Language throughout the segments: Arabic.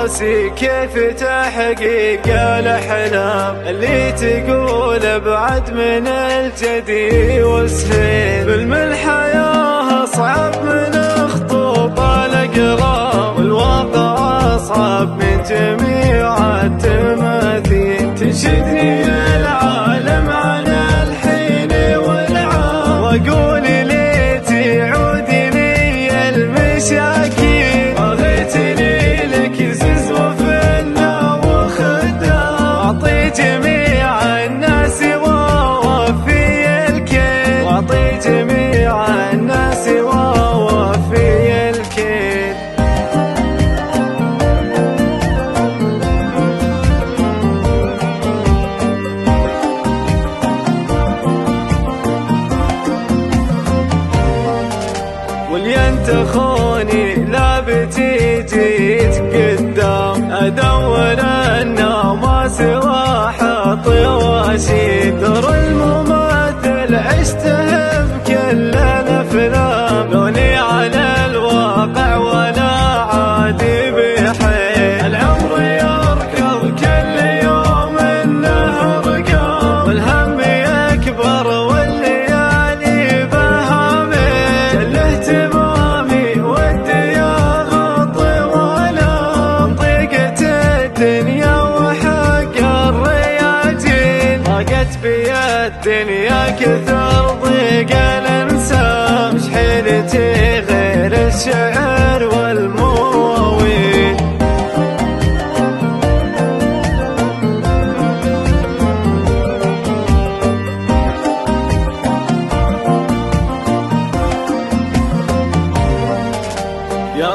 راسي كيف تحقيق الأحلام اللي تقول ابعد من الجدي والسهيل. ظلم الحياة أصعب من خطوط الأقلام، والواقع أصعب من جميع التماثيل. تنشدني العالم عن الحين والعام، وأقول ليت يعود لي المشاكل. بغيتني جميع الناس ووفي الكيل، واعطي جميع الناس ووفي الكيل. واللي انت خوني لا بتيجي قدام، ادور ما سوى حطي واشيد. دور المماثل عشته بكل الافلام، لوني على الواقع ولا عادي بحيل. العمر يركض كل يوم انه رقام، والهم يكبر والليالي بهامل. كل اهتمامي ودي اغطي وانام، ضيقة الدنيا بي الدنيا كثر ضيق الانسان. مش حيلتي غير الشعر والمواويل. يا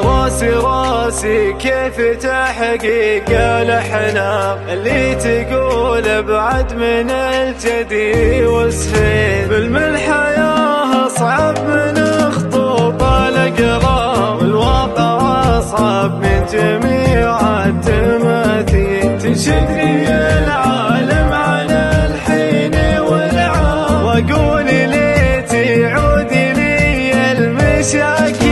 راسي كيف تحقيق الأحلام اللي تقول ابعد من الجدي والسهيل. ظلم الحياة أصعب من خطوط الأقلام، والواقع أصعب من جميع التماثيل. تنشدني العالم عن الحين والعام، وأقول ليت يعود لي المشاكل.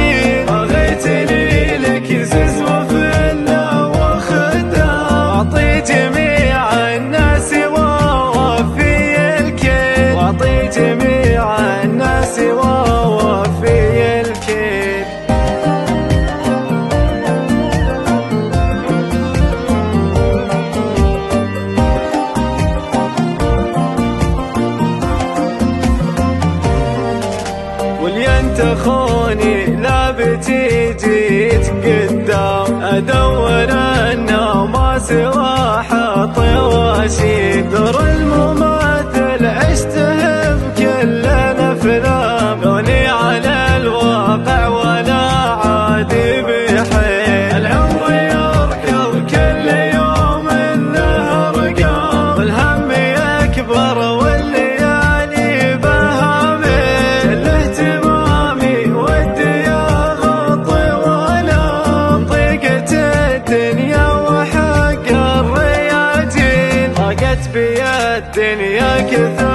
بغيتني لك زز وفله وخدام، أعطي جميع الناس ووفي الكيل، وأعطي جميع الناس ووفي الكيل. واللي انت خوني لا بتيجي قدام، ادور انه ما سوى حطي واشيد. دور المماثل عشته بكل الافلام، لوني على الواقع ولا عادي بحيل. العمر يركض كل يوم انه رقام، والهم يكبر والليالي بهامل. اهتمامي ودي اغطي وانام، ضيقة الدنيا وحق الرياجيل. ضاقت بي الدنيا كثر